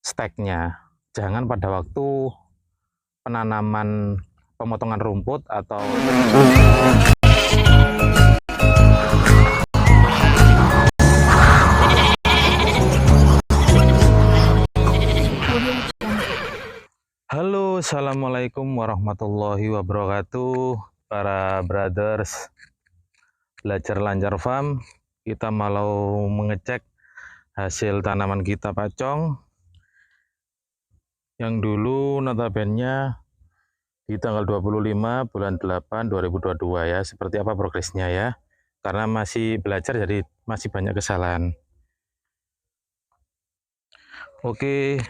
steknya. Jangan pada waktu penanaman pemotongan rumput atau Halo, assalamualaikum warahmatullahi wabarakatuh, para brothers belajar lancar farm. Kita mau mengecek hasil tanaman kita pacong yang dulu notabene di tanggal 25 bulan 8 2022 ya. Seperti apa progresnya ya, karena masih belajar jadi masih banyak kesalahan. Oke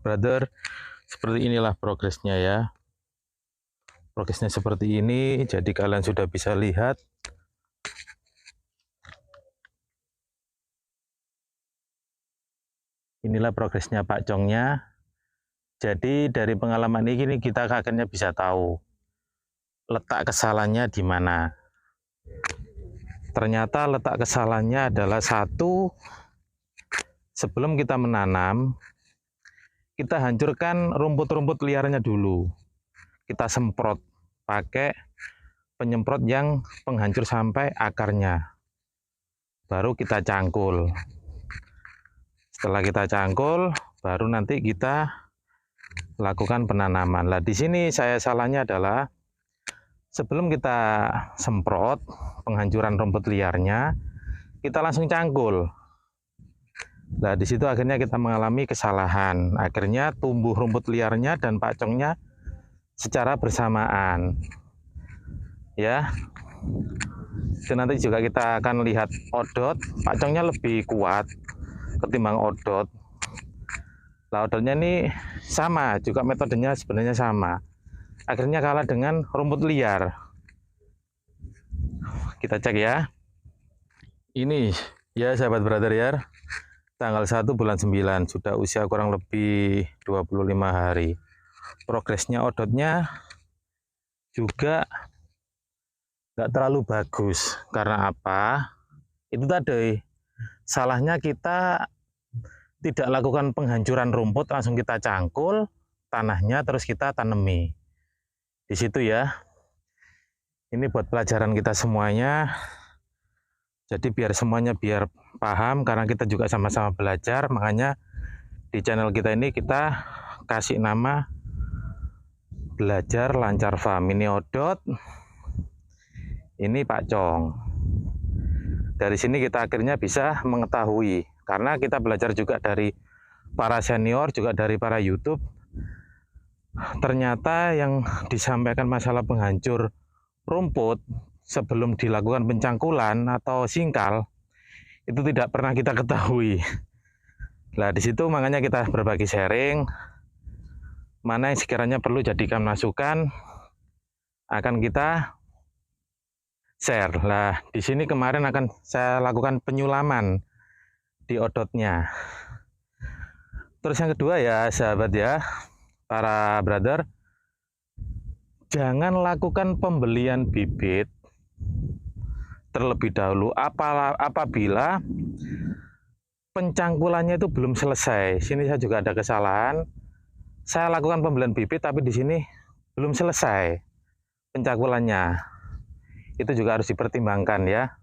brother, seperti inilah progresnya ya. Progresnya seperti ini, jadi kalian sudah bisa lihat. Inilah progresnya pacongnya. Jadi dari pengalaman ini kita akhirnya bisa tahu letak kesalahannya di mana. Ternyata letak kesalahannya adalah satu, sebelum kita menanam, kita hancurkan rumput-rumput liarnya dulu. Kita semprot pakai penyemprot yang penghancur sampai akarnya. Baru kita cangkul. Setelah kita cangkul, baru nanti kita lakukan penanaman. Nah, di sini saya salahnya adalah sebelum kita semprot penghancuran rumput liarnya, kita langsung cangkul. Nah, di situ akhirnya kita mengalami kesalahan. Akhirnya tumbuh rumput liarnya dan pacongnya secara bersamaan. Ya. Dan nanti juga kita akan lihat odot, pacongnya lebih kuat ketimbang odot. Nah, odotnya ini sama, juga metodenya sebenarnya sama. Akhirnya kalah dengan rumput liar. Kita cek ya. Ini ya sahabat brother ya, tanggal 1 bulan 9, sudah usia kurang lebih 25 hari. Progresnya odotnya juga nggak terlalu bagus. Karena apa? Itu tadi, salahnya kita tidak lakukan penghancuran rumput, langsung kita cangkul tanahnya terus kita tanami. Di situ ya. Ini buat pelajaran kita semuanya. Jadi biar semuanya biar paham, karena kita juga sama-sama belajar, makanya di channel kita ini kita kasih nama Belajar Lancar Farm. Ini odot, ini pacong. Dari sini kita akhirnya bisa mengetahui, karena kita belajar juga dari para senior, juga dari para YouTube. Ternyata yang disampaikan masalah penghancur rumput sebelum dilakukan pencangkulan atau singkal itu tidak pernah kita ketahui. Nah, di situ makanya kita berbagi sharing mana yang sekiranya perlu jadikan masukan, akan kita share. Nah, di sini kemarin akan saya lakukan penyulaman di odotnya. Terus yang kedua ya sahabat ya, para brother, jangan lakukan pembelian bibit terlebih dahulu apabila pencangkulannya itu belum selesai. Sini saya juga ada kesalahan. Saya lakukan pembelian bibit tapi di sini belum selesai pencangkulannya. Itu juga harus dipertimbangkan ya.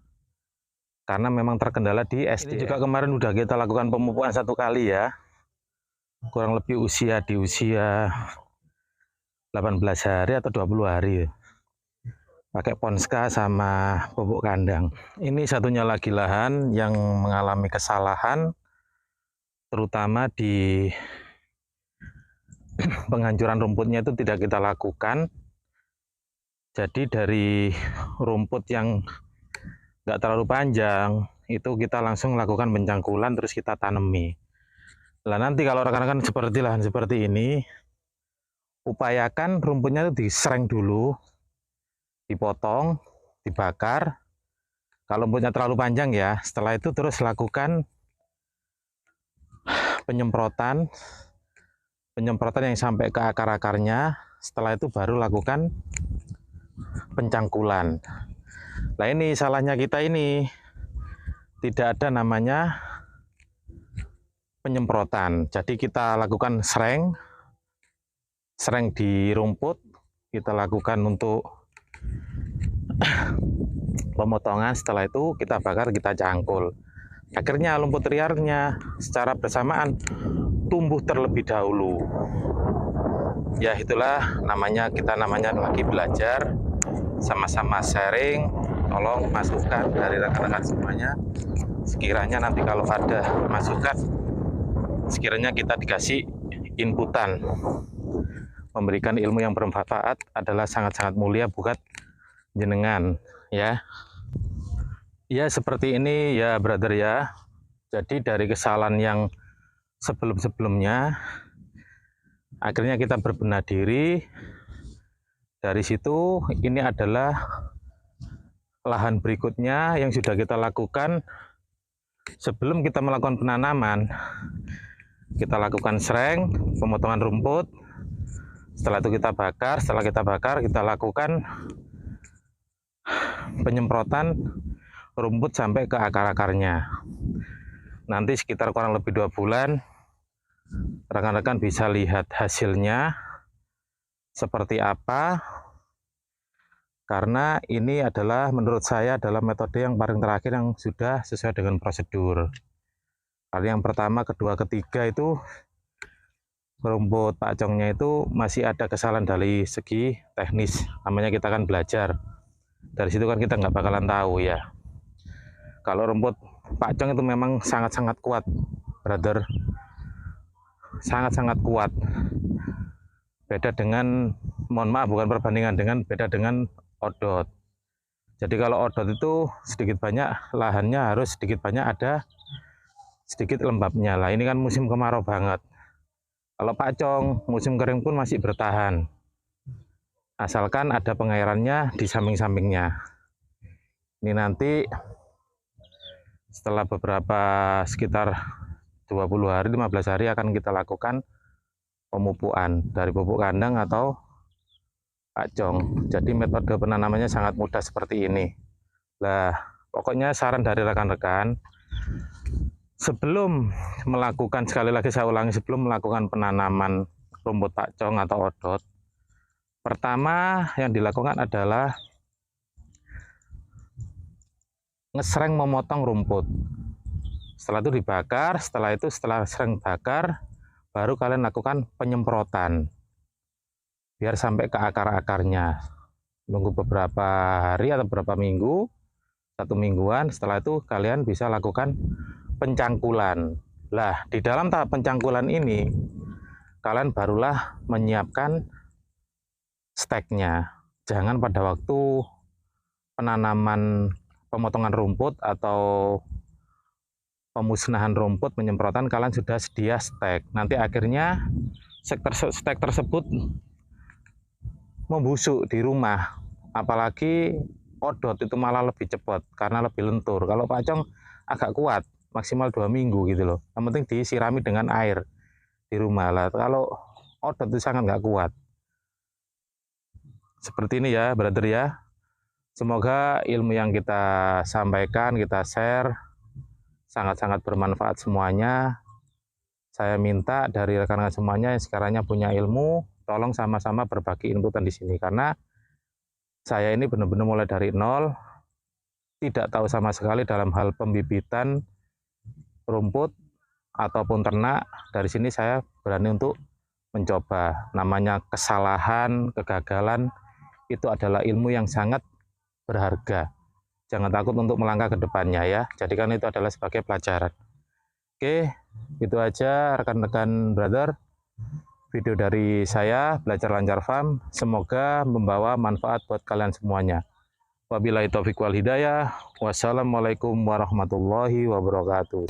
Karena memang terkendala di SD. Ini juga kemarin udah kita lakukan pemupukan 1 kali ya. Kurang lebih di usia 18 hari atau 20 hari. Pakai Ponska sama pupuk kandang. Ini satunya lagi lahan yang mengalami kesalahan, terutama di penghancuran rumputnya itu tidak kita lakukan. Jadi dari rumput yang nggak terlalu panjang itu kita langsung lakukan pencangkulan terus kita tanami. Nah, nanti kalau rekan-rekan seperti lahan seperti ini, upayakan rumputnya itu disereng dulu, dipotong, dibakar. Kalau rumputnya terlalu panjang ya, setelah itu terus lakukan penyemprotan yang sampai ke akar-akarnya. Setelah itu baru lakukan pencangkulan. Nah, ini salahnya kita ini, tidak ada namanya penyemprotan. Jadi kita lakukan sereng di rumput, kita lakukan untuk pemotongan. Setelah itu kita bakar, kita cangkul. Akhirnya rumput liarnya secara bersamaan tumbuh terlebih dahulu. Ya itulah namanya, kita namanya lagi belajar, sama-sama sharing. Tolong masukan dari rekan-rekan semuanya. Sekiranya nanti kalau ada masukan, sekiranya kita dikasih inputan. Memberikan ilmu yang bermanfaat adalah sangat-sangat mulia buat jenengan, ya. Ya seperti ini ya brother ya. Jadi dari kesalahan yang sebelum-sebelumnya, akhirnya kita berbenah diri. Dari situ ini adalah lahan berikutnya yang sudah kita lakukan. Sebelum kita melakukan penanaman, kita lakukan sereng, pemotongan rumput. Setelah itu kita bakar. Setelah kita bakar, kita lakukan penyemprotan rumput sampai ke akar-akarnya. Nanti sekitar kurang lebih 2 bulan, rekan-rekan bisa lihat hasilnya seperti apa. Karena ini adalah menurut saya adalah metode yang paling terakhir yang sudah sesuai dengan prosedur. Karena yang pertama, kedua, ketiga itu rumput pakcongnya itu masih ada kesalahan dari segi teknis. Namanya kita kan belajar. Dari situ kan kita nggak bakalan tahu ya. Kalau rumput pakcong itu memang sangat-sangat kuat, brother. Sangat-sangat kuat. Beda dengan, mohon maaf bukan perbandingan, beda dengan odot. Jadi kalau odot itu sedikit banyak lahannya harus sedikit banyak ada sedikit lembabnya. Lah ini kan musim kemarau banget. Kalau pakcong musim kering pun masih bertahan. Asalkan ada pengairannya di samping-sampingnya. Ini nanti setelah beberapa sekitar 20 hari, 15 hari akan kita lakukan pemupukan dari pupuk kandang atau pakcong. Jadi metode penanamannya sangat mudah seperti ini. Nah, pokoknya saran dari rekan-rekan, sebelum melakukan, sekali lagi saya ulangi, sebelum melakukan penanaman rumput pakcong atau odot, pertama yang dilakukan adalah ngesereng memotong rumput. Setelah itu dibakar, setelah sereng bakar, baru kalian lakukan penyemprotan. Biar sampai ke akar-akarnya. Nunggu beberapa hari atau beberapa minggu, 1 mingguan, setelah itu kalian bisa lakukan pencangkulan. Lah, di dalam tahap pencangkulan ini, kalian barulah menyiapkan steknya. Jangan pada waktu penanaman pemotongan rumput atau pemusnahan rumput, penyemprotan, kalian sudah sedia stek. Nanti akhirnya stek tersebut membusuk di rumah. Apalagi odot itu malah lebih cepat karena lebih lentur. Kalau pakcong agak kuat, maksimal 2 minggu gitu loh. Yang penting disirami dengan air di rumah lah. Kalau odot itu sangat nggak kuat. Seperti ini ya, brother ya. Semoga ilmu yang kita sampaikan, kita share, sangat-sangat bermanfaat semuanya. Saya minta dari rekan-rekan semuanya yang sekarangnya punya ilmu, tolong sama-sama berbagi inputan di sini. Karena saya ini benar-benar mulai dari nol, tidak tahu sama sekali dalam hal pembibitan rumput ataupun ternak. Dari sini saya berani untuk mencoba. Namanya kesalahan, kegagalan, itu adalah ilmu yang sangat berharga. Jangan takut untuk melangkah ke depannya ya. Jadikan itu adalah sebagai pelajaran. Oke, itu aja rekan-rekan brother. Video dari saya, Belajar Lancar Farm. Semoga membawa manfaat buat kalian semuanya. Wabillahi taufiq wal hidayah. Wassalamualaikum warahmatullahi wabarakatuh.